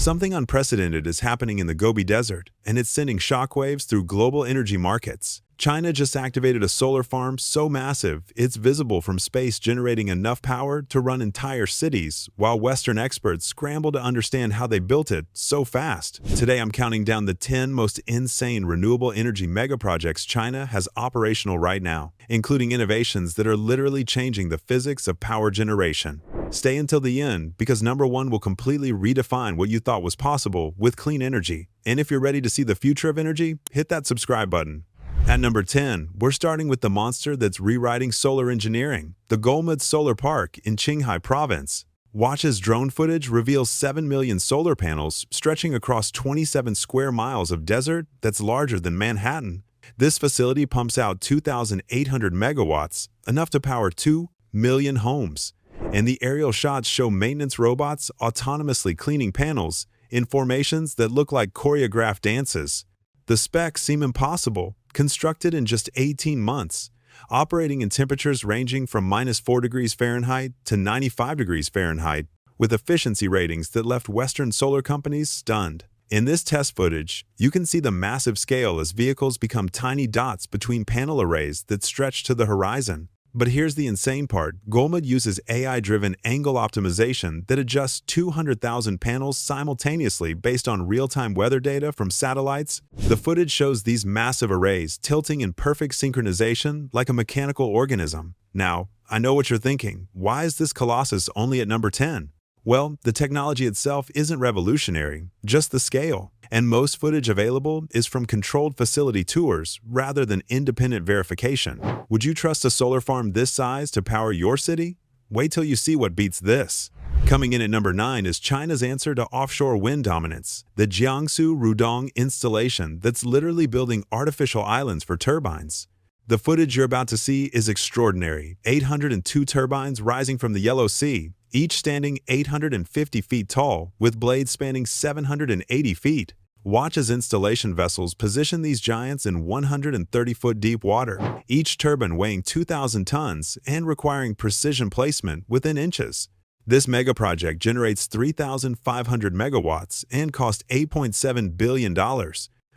Something unprecedented is happening in the Gobi Desert, and it's sending shockwaves through global energy markets. China just activated a solar farm so massive it's visible from space, generating enough power to run entire cities, while Western experts scramble to understand how they built it so fast. Today I'm counting down the 10 most insane renewable energy megaprojects China has operational right now, including innovations that are literally changing the physics of power generation. Stay until the end, because number 1 will completely redefine what you thought was possible with clean energy. And if you're ready to see the future of energy, hit that subscribe button. At number 10, we're starting with the monster that's rewriting solar engineering, the Gulmud Solar Park in Shanghai province. Watch as drone footage reveals 7 million solar panels stretching across 27 square miles of desert that's larger than Manhattan. This facility pumps out 2,800 megawatts, enough to power 2 million homes. And the aerial shots show maintenance robots autonomously cleaning panels in formations that look like choreographed dances. The specs seem impossible. Constructed in just 18 months, operating in temperatures ranging from -4 degrees Fahrenheit to 95 degrees Fahrenheit, with efficiency ratings that left Western solar companies stunned. In this test footage, you can see the massive scale as vehicles become tiny dots between panel arrays that stretch to the horizon. But here's the insane part. Gulmud uses AI-driven angle optimization that adjusts 200,000 panels simultaneously based on real-time weather data from satellites. The footage shows these massive arrays tilting in perfect synchronization like a mechanical organism. Now, I know what you're thinking. Why is this colossus only at number 10? Well, the technology itself isn't revolutionary, just the scale. And most footage available is from controlled facility tours rather than independent verification. Would you trust a solar farm this size to power your city? Wait till you see what beats this. Coming in at number 9 is China's answer to offshore wind dominance, the Jiangsu Rudong installation that's literally building artificial islands for turbines. The footage you're about to see is extraordinary. 802 turbines rising from the Yellow Sea, each standing 850 feet tall, with blades spanning 780 feet. Watch as installation vessels position these giants in 130-foot deep water, each turbine weighing 2,000 tons and requiring precision placement within inches. This megaproject generates 3,500 megawatts and cost $8.7 billion.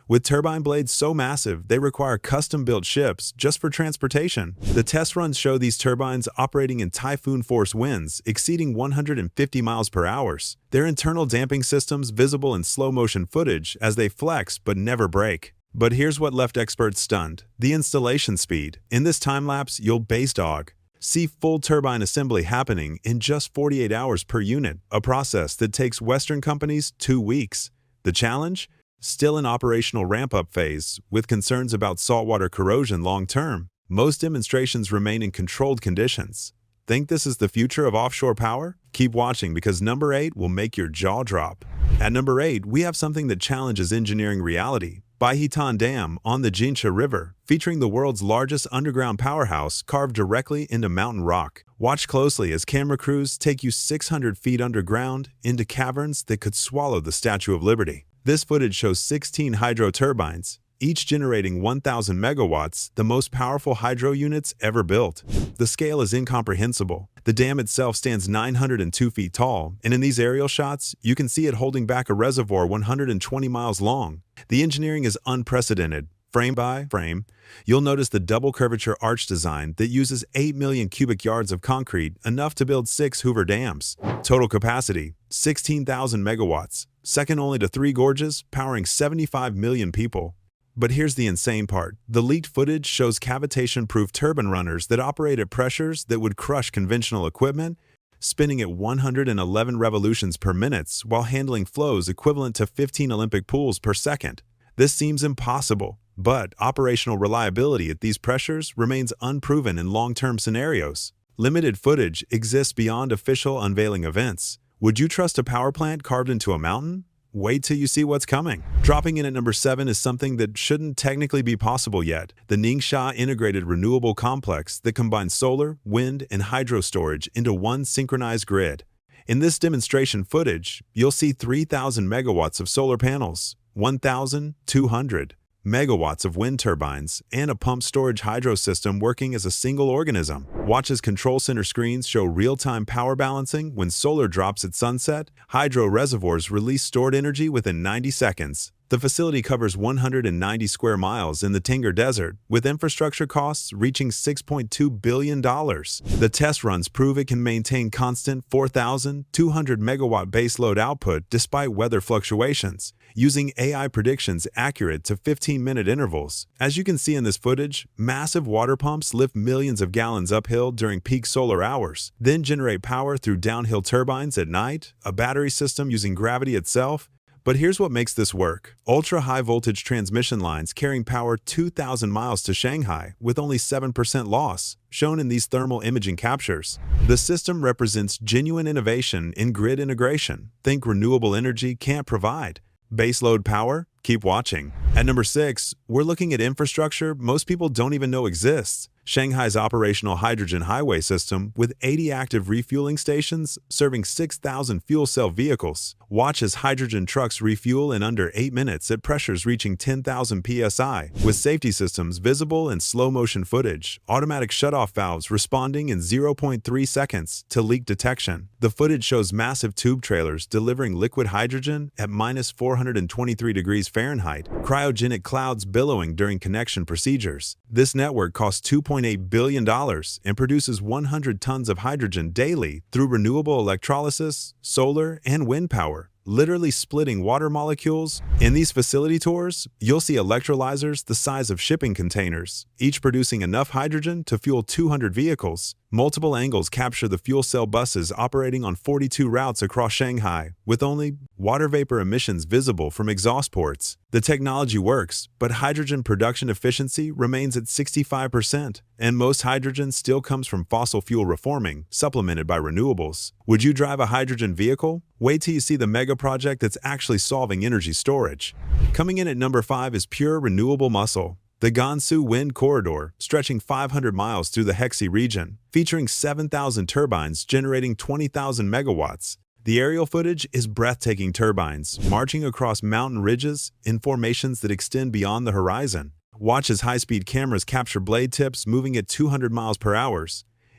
With turbine blades so massive, they require custom-built ships just for transportation. The test runs show these turbines operating in typhoon-force winds exceeding 150 miles per hour. Their internal damping systems visible in slow-motion footage as they flex but never break. But here's what left experts stunned: the installation speed. In this time-lapse, you'll base dog. See full turbine assembly happening in just 48 hours per unit, a process that takes Western companies 2 weeks. The challenge? Still in operational ramp-up phase, with concerns about saltwater corrosion long-term. Most demonstrations remain in controlled conditions. Think this is the future of offshore power? Keep watching, because number 8 will make your jaw drop. At number 8, we have something that challenges engineering reality. Baitan Dam on the Yangtze River, featuring the world's largest underground powerhouse carved directly into mountain rock. Watch closely as camera crews take you 600 feet underground into caverns that could swallow the Statue of Liberty. This footage shows 16 hydro turbines, each generating 1,000 megawatts, the most powerful hydro units ever built. The scale is incomprehensible. The dam itself stands 902 feet tall, and in these aerial shots, you can see it holding back a reservoir 120 miles long. The engineering is unprecedented. Frame by frame, you'll notice the double curvature arch design that uses 8 million cubic yards of concrete, enough to build 6 Hoover dams. Total capacity, 16,000 megawatts, second only to 3 Gorges, powering 75 million people. But here's the insane part. The leaked footage shows cavitation-proof turbine runners that operate at pressures that would crush conventional equipment, spinning at 111 revolutions per minute while handling flows equivalent to 15 Olympic pools per second. This seems impossible, but operational reliability at these pressures remains unproven in long-term scenarios. Limited footage exists beyond official unveiling events. Would you trust a power plant carved into a mountain? Wait till you see what's coming. Dropping in at number 7 is something that shouldn't technically be possible yet: the Ningxia integrated renewable complex that combines solar, wind, and hydro storage into one synchronized grid. In this demonstration footage, you'll see 3,000 megawatts of solar panels, 1,200 megawatts of wind turbines, and a pump storage hydro system working as a single organism. Watch as control center screens show real-time power balancing when solar drops at sunset. Hydro reservoirs release stored energy within 90 seconds. The facility covers 190 square miles in the Yangtze Desert, with infrastructure costs reaching $6.2 billion. The test runs prove it can maintain constant 4,200 megawatt baseload output despite weather fluctuations, using AI predictions accurate to 15-minute intervals. As you can see in this footage, massive water pumps lift millions of gallons uphill during peak solar hours, then generate power through downhill turbines at night, a battery system using gravity itself. But here's what makes this work. Ultra-high voltage transmission lines carrying power 2,000 miles to Shanghai with only 7% loss, shown in these thermal imaging captures. The system represents genuine innovation in grid integration. Think renewable energy can't provide. Baseload power? Keep watching. At number 6, we're looking at infrastructure most people don't even know exists. Shanghai's operational hydrogen highway system with 80 active refueling stations serving 6,000 fuel cell vehicles. Watch as hydrogen trucks refuel in under 8 minutes at pressures reaching 10,000 psi, with safety systems visible in slow-motion footage, automatic shutoff valves responding in 0.3 seconds to leak detection. The footage shows massive tube trailers delivering liquid hydrogen at minus 423 degrees Fahrenheit, cryogenic clouds billowing during connection procedures. This network costs $2.8 billion and produces 100 tons of hydrogen daily through renewable electrolysis, solar, and wind power, literally splitting water molecules. In these facility tours, you'll see electrolyzers the size of shipping containers, each producing enough hydrogen to fuel 200 vehicles. Multiple angles capture the fuel cell buses operating on 42 routes across Shanghai, with only water vapor emissions visible from exhaust ports. The technology works, but hydrogen production efficiency remains at 65%, and most hydrogen still comes from fossil fuel reforming, supplemented by renewables. Would you drive a hydrogen vehicle? Wait till you see the mega project that's actually solving energy storage. Coming in at number 5 is pure renewable muscle. The Gansu wind corridor, stretching 500 miles through the Hexi region, featuring 7,000 turbines generating 20,000 megawatts. The aerial footage is breathtaking turbines marching across mountain ridges in formations that extend beyond the horizon. Watch as high-speed cameras capture blade tips moving at 200 miles per hour,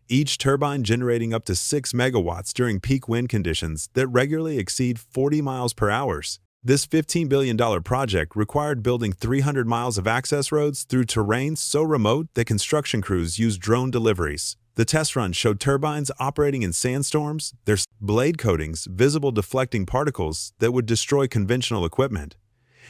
each turbine generating up to 6 megawatts during peak wind conditions that regularly exceed 40 miles per hour. This $15 billion project required building 300 miles of access roads through terrain so remote that construction crews used drone deliveries. The test run showed turbines operating in sandstorms, their blade coatings visible deflecting particles that would destroy conventional equipment.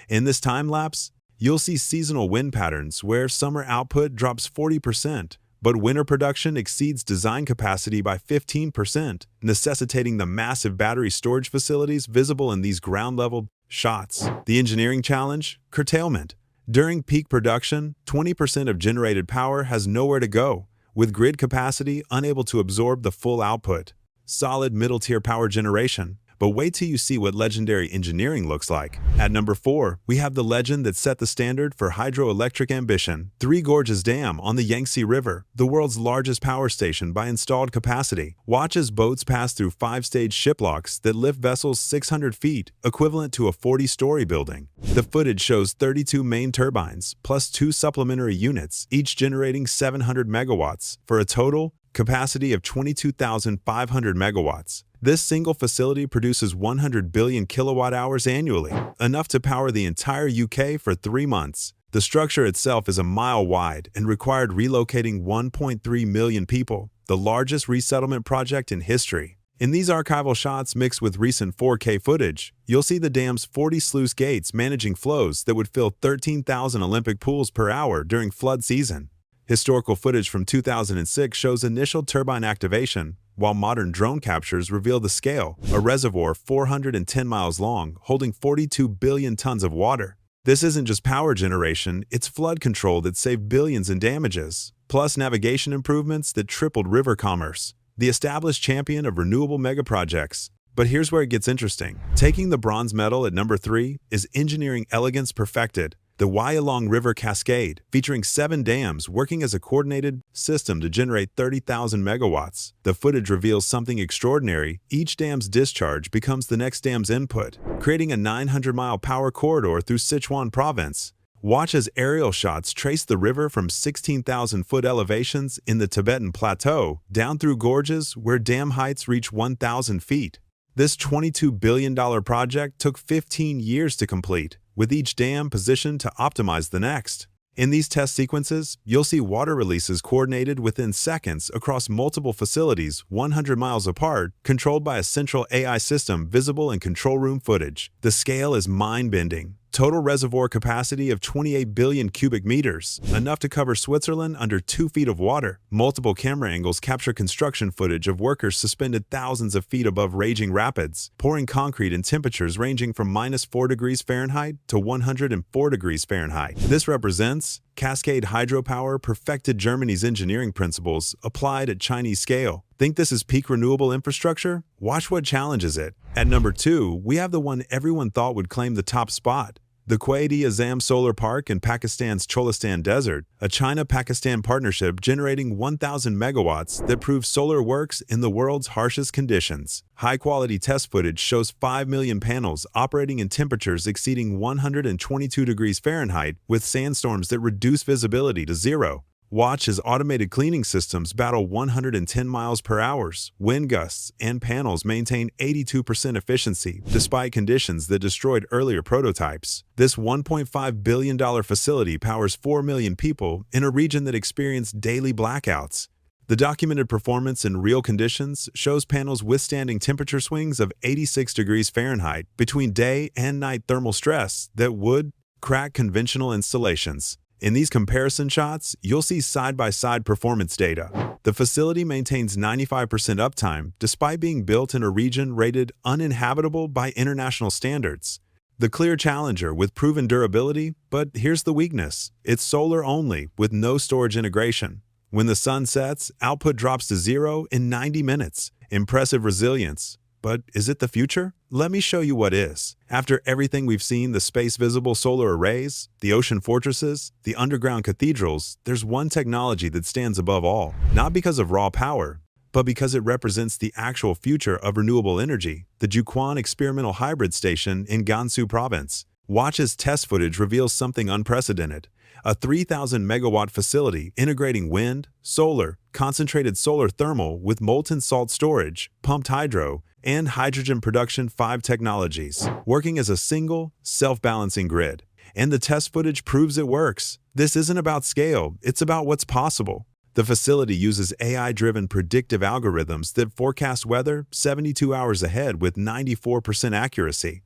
In this time lapse, you'll see seasonal wind patterns where summer output drops 40%, but winter production exceeds design capacity by 15%, necessitating the massive battery storage facilities visible in these ground-level shots. The engineering challenge? Curtailment. During peak production, 20% of generated power has nowhere to go, with grid capacity unable to absorb the full output. Solid middle-tier power generation. But wait till you see what legendary engineering looks like. At number 4, we have the legend that set the standard for hydroelectric ambition. Three Gorges Dam on the Yangtze River, the world's largest power station by installed capacity. Watch as boats pass through 5-stage ship locks that lift vessels 600 feet, equivalent to a 40-story building. The footage shows 32 main turbines, plus 2 supplementary units, each generating 700 megawatts, for a total capacity of 22,500 megawatts. This single facility produces 100 billion kilowatt-hours annually, enough to power the entire UK for 3 months. The structure itself is a mile wide and required relocating 1.3 million people, the largest resettlement project in history. In these archival shots mixed with recent 4K footage, you'll see the dam's 40 sluice gates managing flows that would fill 13,000 Olympic pools per hour during flood season. Historical footage from 2006 shows initial turbine activation, while modern drone captures reveal the scale, a reservoir 410 miles long, holding 42 billion tons of water. This isn't just power generation, it's flood control that saved billions in damages, plus navigation improvements that tripled river commerce. The established champion of renewable megaprojects. But here's where it gets interesting. Taking the bronze medal at number 3 is engineering elegance perfected. The Yalong River Cascade, featuring 7 dams working as a coordinated system to generate 30,000 megawatts. The footage reveals something extraordinary. Each dam's discharge becomes the next dam's input, creating a 900-mile power corridor through Sichuan province. Watch as aerial shots trace the river from 16,000-foot elevations in the Tibetan Plateau down through gorges where dam heights reach 1,000 feet. This $22 billion project took 15 years to complete, with each dam positioned to optimize the next. In these test sequences, you'll see water releases coordinated within seconds across multiple facilities 100 miles apart, controlled by a central AI system visible in control room footage. The scale is mind-bending. Total reservoir capacity of 28 billion cubic meters, enough to cover Switzerland under 2 feet of water. Multiple camera angles capture construction footage of workers suspended thousands of feet above raging rapids, pouring concrete in temperatures ranging from -4 degrees Fahrenheit to 104 degrees Fahrenheit. This represents cascade hydropower perfected Germany's engineering principles applied at Chinese scale. Think this is peak renewable infrastructure? Watch what challenges it. At number 2, we have the one everyone thought would claim the top spot. The Quaid-e-Azam Solar Park in Pakistan's Cholistan Desert, a China-Pakistan partnership generating 1,000 megawatts that proves solar works in the world's harshest conditions. High-quality test footage shows 5 million panels operating in temperatures exceeding 122 degrees Fahrenheit with sandstorms that reduce visibility to zero. Watch as automated cleaning systems battle 110 miles per hour, wind gusts, and panels maintain 82% efficiency despite conditions that destroyed earlier prototypes. This $1.5 billion facility powers 4 million people in a region that experienced daily blackouts. The documented performance in real conditions shows panels withstanding temperature swings of 86 degrees Fahrenheit between day and night thermal stress that would crack conventional installations. In these comparison shots, you'll see side-by-side performance data. The facility maintains 95% uptime despite being built in a region rated uninhabitable by international standards. The clear challenger with proven durability, but here's the weakness. It's solar only with no storage integration. When the sun sets, output drops to zero in 90 minutes. Impressive resilience. But is it the future? Let me show you what is. After everything we've seen, the space-visible solar arrays, the ocean fortresses, the underground cathedrals, there's one technology that stands above all. Not because of raw power, but because it represents the actual future of renewable energy, the Jiuquan experimental hybrid station in Gansu province. Watch as test footage reveals something unprecedented. A 3,000 megawatt facility integrating wind, solar, concentrated solar thermal with molten salt storage, pumped hydro, and hydrogen production 5 technologies, working as a single, self-balancing grid. And the test footage proves it works. This isn't about scale, it's about what's possible. The facility uses AI-driven predictive algorithms that forecast weather 72 hours ahead with 94% accuracy,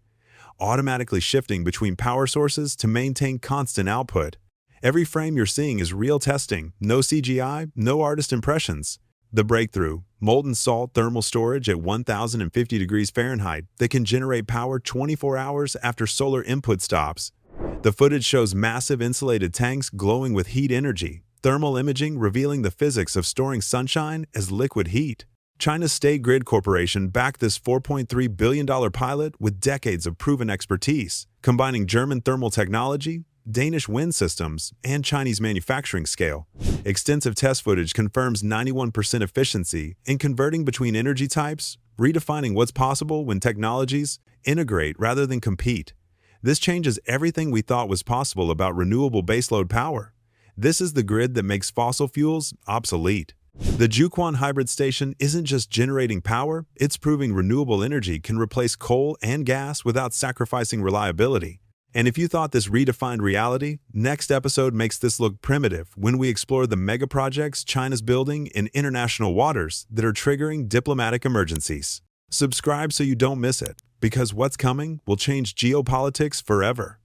automatically shifting between power sources to maintain constant output. Every frame you're seeing is real testing, no CGI, no artist impressions. The breakthrough, molten salt thermal storage at 1,050 degrees Fahrenheit that can generate power 24 hours after solar input stops. The footage shows massive insulated tanks glowing with heat energy, thermal imaging revealing the physics of storing sunshine as liquid heat. China's State Grid Corporation backed this $4.3 billion pilot with decades of proven expertise, combining German thermal technology, Danish wind systems, and Chinese manufacturing scale. Extensive test footage confirms 91% efficiency in converting between energy types, redefining what's possible when technologies integrate rather than compete. This changes everything we thought was possible about renewable baseload power. This is the grid that makes fossil fuels obsolete. The Jiuquan hybrid station isn't just generating power, it's proving renewable energy can replace coal and gas without sacrificing reliability. And if you thought this redefined reality, next episode makes this look primitive when we explore the megaprojects China's building in international waters that are triggering diplomatic emergencies. Subscribe so you don't miss it, because what's coming will change geopolitics forever.